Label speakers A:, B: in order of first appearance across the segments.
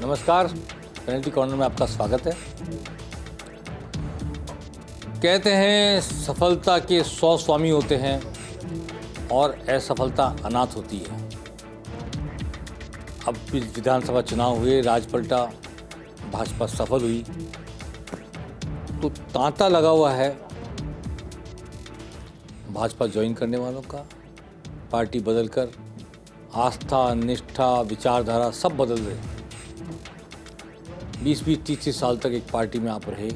A: नमस्कार, penalty corner में आपका स्वागत है। कहते हैं सफलता के 100 स्वामी होते हैं और असफलता अनाथ होती है। अब विधानसभा चुनाव हुए, राज पलटा, भाजपा सफल हुई, तो तांता लगा हुआ है भाजपा ज्वाइन करने वालों का। पार्टी बदलकर आस्था, निष्ठा, विचारधारा सब बदल रहे। 20-20, 30 साल तक एक पार्टी में आप रहे,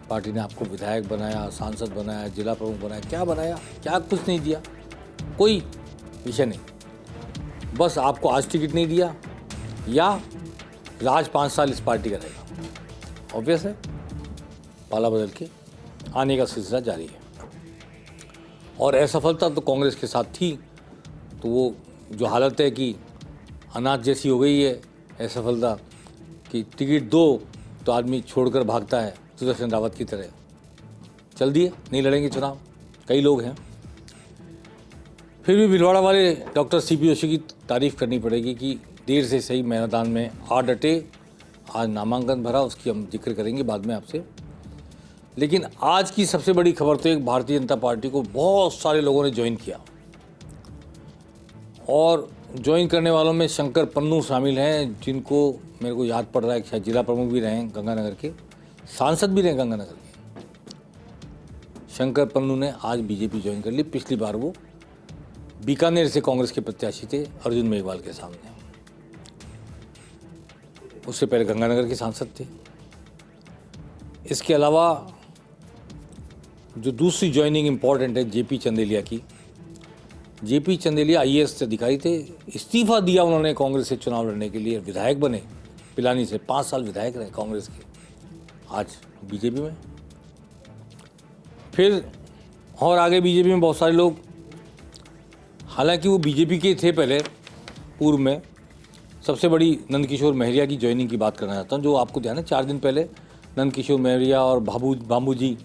A: पार्टी ने आपको विधायक बनाया, सांसद बनाया, जिला प्रमुख बनाया, क्या बनाया? क्या कुछ नहीं दिया, कोई विषय नहीं। बस आपको आज टिकट नहीं दिया या राज 5 साल इस पार्टी का रहेगा। ऑब्वियस है, पाला बदल के आने का सिलसिला जारी है। और असफलता तो कांग्रेस के साथ थी, तो वो जो हालत है कि अनाथ जैसी हो गई है असफलता कि टिकट दो तो आदमी छोड़कर भागता है, सुदर्शन रावत की तरह। चल दिए, नहीं लड़ेंगे चुनाव, कई लोग हैं। फिर भी भिलवाड़ा वाले डॉक्टर सीपी जोशी की तारीफ करनी पड़ेगी कि देर से सही मैदान में आ डटे। आज नामांकन भरा, उसकी हम जिक्र करेंगे बाद में आपसे। लेकिन आज की सबसे बड़ी खबर तो एक, भारतीय जनता पार्टी को बहुत सारे लोगों ने ज्वाइन किया और ज्वाइन करने वालों में शंकर पन्नू शामिल हैं, जिनको मेरे को याद पड़ रहा है कि शायद जिला प्रमुख भी रहे गंगानगर के, सांसद भी रहे गंगानगर के। शंकर पन्नू ने आज बीजेपी ज्वाइन कर ली। पिछली बार वो बीकानेर से कांग्रेस के प्रत्याशी थे अर्जुन मेघवाल के सामने, उससे पहले गंगानगर के सांसद थे। इसके अलावा जो दूसरी ज्वाइनिंग इंपॉर्टेंट है जेपी चंदेलिया की। जेपी चंदेलिया IAS अधिकारी थे, इस्तीफा दिया उन्होंने कांग्रेस से चुनाव लड़ने के लिए, विधायक बने पिलानी से, 5 साल विधायक रहे कांग्रेस के, आज बीजेपी में। फिर और आगे बीजेपी में बहुत सारे लोग, हालांकि वो बीजेपी के थे पहले पूर्व में। सबसे बड़ी नंदकिशोर महरिया की ज्वाइनिंग की बात करना चाहता हूँ। जो आपको ध्यान है 4 दिन पहले नंदकिशोर महरिया और बाबू जी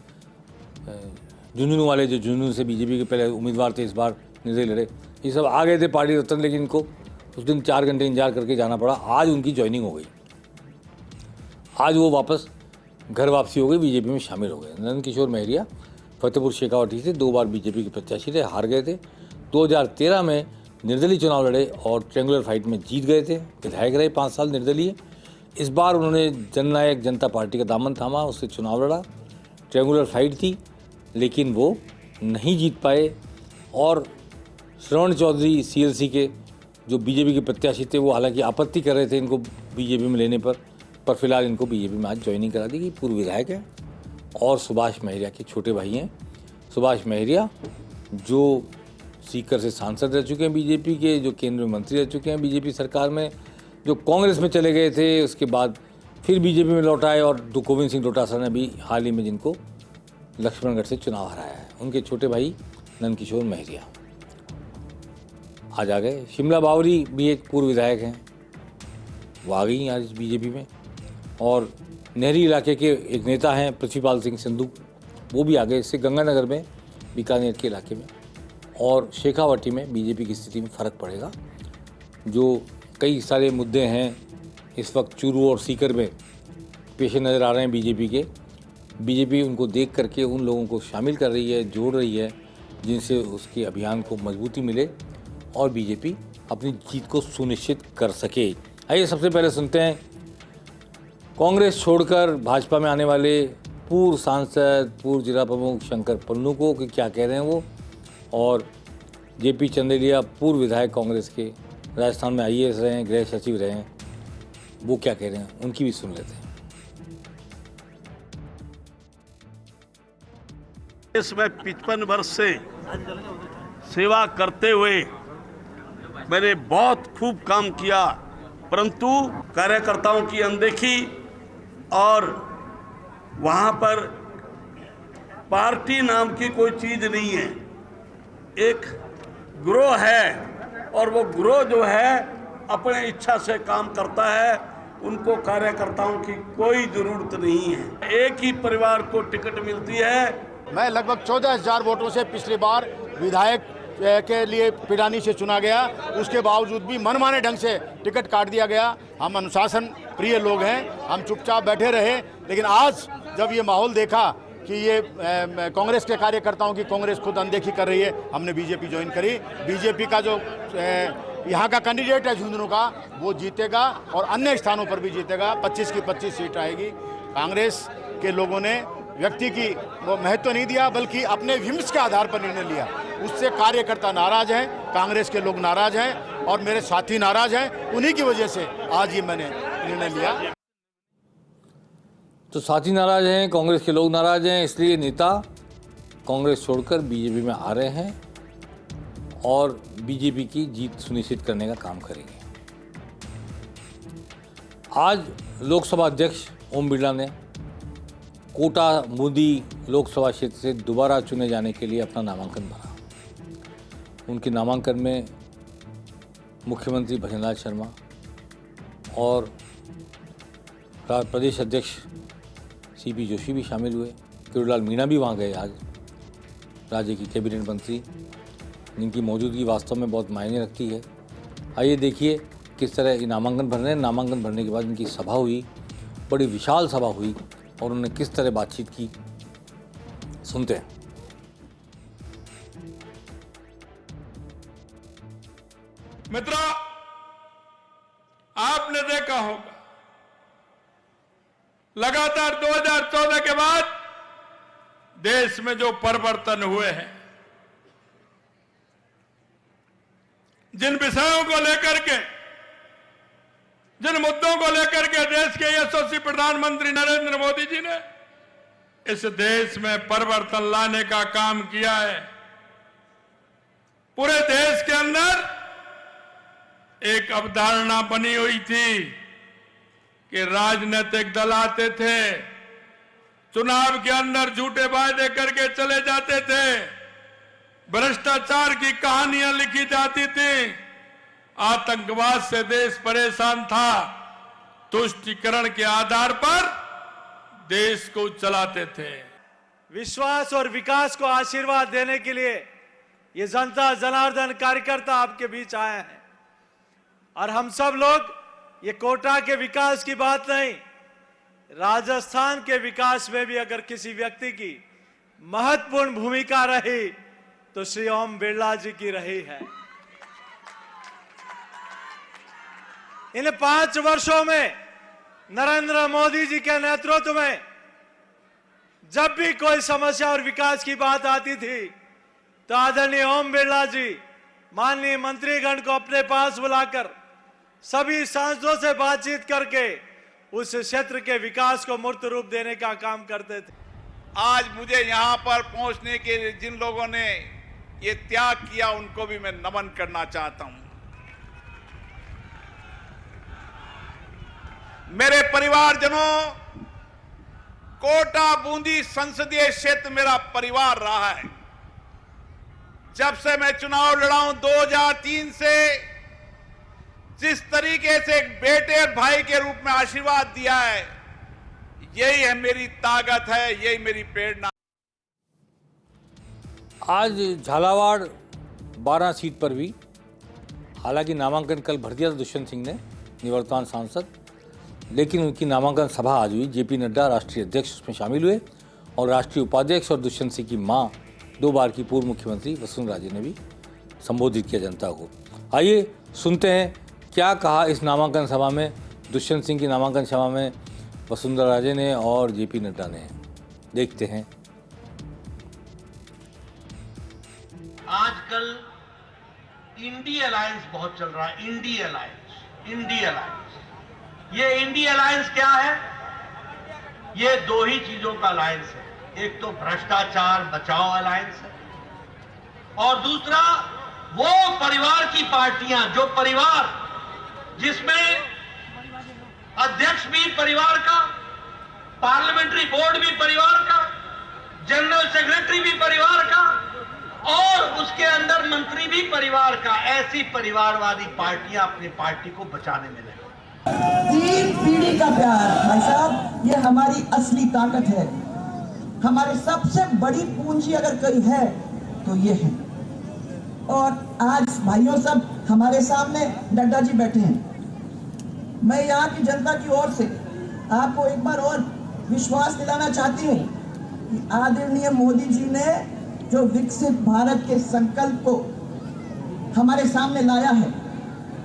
A: झुंझुनू वाले, जो झुंझुनू से बीजेपी के पहले उम्मीदवार थे, इस बार निर्दलीय लड़े, ये सब आ गए थे पार्टी रत्न, लेकिन इनको उस दिन 4 घंटे इंतजार करके जाना पड़ा। आज उनकी ज्वाइनिंग हो गई, आज वो वापस घर वापसी हो गई, बीजेपी में शामिल हो गए। नंदकिशोर महरिया फतेहपुर शेखावटी से 2 बार बीजेपी के प्रत्याशी थे, हार गए थे। 2013 में निर्दलीय चुनाव लड़े और ट्रेंगुलर फाइट में जीत गए थे, विधायक रहे 5 साल निर्दलीय। इस बार उन्होंने जननायक जनता पार्टी का दामन थामा, उससे चुनाव लड़ा, ट्रेंगुलर फाइट थी, लेकिन वो नहीं जीत पाए। और श्रवण चौधरी CLC के जो बीजेपी के प्रत्याशी थे, वो हालांकि आपत्ति कर रहे थे इनको बीजेपी में लेने पर फिलहाल इनको बीजेपी में आज ज्वाइनिंग करा दी गई। पूर्व विधायक हैं और सुभाष महरिया के छोटे भाई हैं। सुभाष महरिया जो सीकर से सांसद रह चुके हैं बीजेपी के, जो केंद्र में मंत्री रह चुके हैं बीजेपी सरकार में, जो कांग्रेस में चले गए थे, उसके बाद फिर बीजेपी में लौट आए, और गोविंद सिंह डोटासरा ने भी हाल ही में जिनको लक्ष्मणगढ़ से चुनाव हराया है, उनके छोटे भाई नंदकिशोर महरिया आज आ गए। शिमला बावरी भी एक पूर्व विधायक हैं, वो आ गई आज बीजेपी में। और नहरी इलाके के एक नेता हैं पृथ्वीपाल सिंह संधू, वो भी आ गए। इससे गंगानगर में, बीकानेर के इलाके में और शेखावटी में बीजेपी की स्थिति में फ़र्क पड़ेगा। जो कई सारे मुद्दे हैं इस वक्त चूरू और सीकर में पेश नज़र आ रहे हैं बीजेपी के, बीजेपी उनको देख करके उन लोगों को शामिल कर रही है, जोड़ रही है, जिनसे उसके अभियान को मजबूती मिले और बीजेपी अपनी जीत को सुनिश्चित कर सके। आइए सबसे पहले सुनते हैं कांग्रेस छोड़कर भाजपा में आने वाले पूर्व सांसद, पूर्व जिला प्रमुख शंकर पन्नू को कि क्या कह रहे हैं वो, और जेपी चंदेलिया पूर्व विधायक कांग्रेस के, राजस्थान में IAS रहे हैं, गृह सचिव रहे हैं, वो क्या कह रहे हैं, उनकी भी सुन लेते हैं।
B: इसमें 55 वर्ष से सेवा करते हुए मैंने बहुत खूब काम किया, परंतु कार्यकर्ताओं की अनदेखी और वहाँ पर पार्टी नाम की कोई चीज नहीं है, एक ग्रोह है और वो ग्रोह जो है अपने इच्छा से काम करता है, उनको कार्यकर्ताओं की कोई जरूरत नहीं है। एक ही परिवार को टिकट मिलती है।
C: मैं लगभग 14,000 वोटों से पिछली बार विधायक के लिए पिडानी से चुना गया, उसके बावजूद भी मनमाने ढंग से टिकट काट दिया गया। हम अनुशासन प्रिय लोग हैं, हम चुपचाप बैठे रहे, लेकिन आज जब ये माहौल देखा कि ये कांग्रेस के कार्यकर्ताओं की कांग्रेस खुद अनदेखी कर रही है, हमने बीजेपी ज्वाइन करी। बीजेपी का जो यहाँ का कैंडिडेट है झुंझुनू का, वो जीतेगा और अन्य स्थानों पर भी जीतेगा। 25 की 25 सीट आएगी। कांग्रेस के लोगों ने व्यक्ति की वो महत्व नहीं दिया, बल्कि अपने विमर्श के आधार पर निर्णय लिया। उससे कार्यकर्ता नाराज हैं, कांग्रेस के लोग नाराज हैं और मेरे साथी नाराज हैं। उन्हीं की वजह से आज ये मैंने निर्णय लिया।
A: तो साथी नाराज हैं, कांग्रेस के लोग नाराज हैं, इसलिए नेता कांग्रेस छोड़कर बीजेपी में आ रहे हैं और बीजेपी की जीत सुनिश्चित करने का काम करेंगे। आज लोकसभा अध्यक्ष ओम बिरला ने कोटा बूंदी लोकसभा क्षेत्र से दोबारा चुने जाने के लिए अपना नामांकन भरा। उनके नामांकन में मुख्यमंत्री भजनलाल शर्मा और प्रदेश अध्यक्ष सीपी जोशी भी शामिल हुए। किरोड़ीलाल मीणा भी वहाँ गए आज, राज्य की कैबिनेट मंत्री, जिनकी मौजूदगी वास्तव में बहुत मायने रखती है। आइए देखिए किस तरह ये नामांकन भर रहे हैं। नामांकन भरने के बाद इनकी सभा हुई, बड़ी विशाल सभा हुई और उन्होंने किस तरह बातचीत की, सुनते हैं।
D: मित्रों, आपने देखा होगा लगातार 2014 के बाद देश में जो परिवर्तन हुए हैं, जिन विषयों को लेकर के, जिन मुद्दों को लेकर के देश के यशस्वी प्रधानमंत्री नरेंद्र मोदी जी ने इस देश में परिवर्तन लाने का काम किया है। पूरे देश के अंदर एक अवधारणा बनी हुई थी कि राजनीतिक दल आते थे, चुनाव के अंदर झूठे वायदे करके चले जाते थे, भ्रष्टाचार की कहानियां लिखी जाती थी, आतंकवाद से देश परेशान था, तुष्टीकरण के आधार पर देश को चलाते थे।
E: विश्वास और विकास को आशीर्वाद देने के लिए ये जनता जनार्दन कार्यकर्ता आपके बीच आए हैं और हम सब लोग ये कोटा के विकास की बात नहीं, राजस्थान के विकास में भी अगर किसी व्यक्ति की महत्वपूर्ण भूमिका रही तो श्री ओम बिरला जी की रही है। इन 5 वर्षों में नरेंद्र मोदी जी के नेतृत्व में जब भी कोई समस्या और विकास की बात आती थी तो आदरणीय ओम बिरला जी माननीय मंत्रीगण को अपने पास बुलाकर सभी सांसदों से बातचीत करके उस क्षेत्र के विकास को मूर्त रूप देने का काम करते थे।
F: आज मुझे यहां पर पहुंचने के लिए जिन लोगों ने ये त्याग किया उनको भी मैं नमन करना चाहता हूं। मेरे परिवारजनों, कोटा बूंदी संसदीय क्षेत्र मेरा परिवार रहा है। जब से मैं चुनाव लड़ा हूं 2003 से, जिस तरीके से एक बेटे और भाई के रूप में आशीर्वाद दिया है, यही है मेरी ताकत है, यही मेरी प्रेरणा।
A: आज झालावाड़ 12 सीट पर भी हालांकि नामांकन कल भर दिया था दुष्यंत सिंह ने, निवर्तमान सांसद, लेकिन उनकी नामांकन सभा आज हुई। जेपी नड्डा राष्ट्रीय अध्यक्ष उसमें शामिल हुए और राष्ट्रीय उपाध्यक्ष और दुष्यंत सिंह की मां 2 बार की पूर्व मुख्यमंत्री वसुंधरा राजे ने भी संबोधित किया जनता को। आइए सुनते हैं क्या कहा इस नामांकन सभा में, दुष्यंत सिंह की नामांकन सभा में वसुंधरा राजे ने और जेपी नड्डा ने। देखते हैं।
G: आजकल इंडी अलायंस बहुत चल रहा है। इंडी अलायंस ये इंडी अलायंस क्या है? ये 2 ही चीजों का अलायंस है। एक तो भ्रष्टाचार बचाओ अलायंस है और दूसरा वो परिवार की पार्टियां, जो परिवार जिसमें अध्यक्ष भी परिवार का, पार्लियामेंट्री बोर्ड भी परिवार का, जनरल सेक्रेटरी भी परिवार का और उसके अंदर मंत्री भी परिवार का। ऐसी परिवारवादी पार्टियां अपनी पार्टी को बचाने में लगी।
H: 3 पीढ़ी का प्यार भाई साहब, ये हमारी असली ताकत है। हमारी सबसे बड़ी पूंजी अगर कोई है तो ये है। और आज भाइयों सब हमारे सामने नड्डा जी बैठे हैं। मैं यहाँ की जनता की ओर से आपको एक बार और विश्वास दिलाना चाहती हूँ कि आदरणीय मोदी जी ने जो विकसित भारत के संकल्प को हमारे सामने लाया है,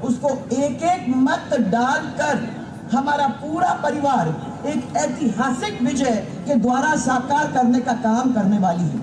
H: उसको एक एक मत डालकर हमारा पूरा परिवार एक ऐतिहासिक विजय के द्वारा साकार करने का काम करने वाली है।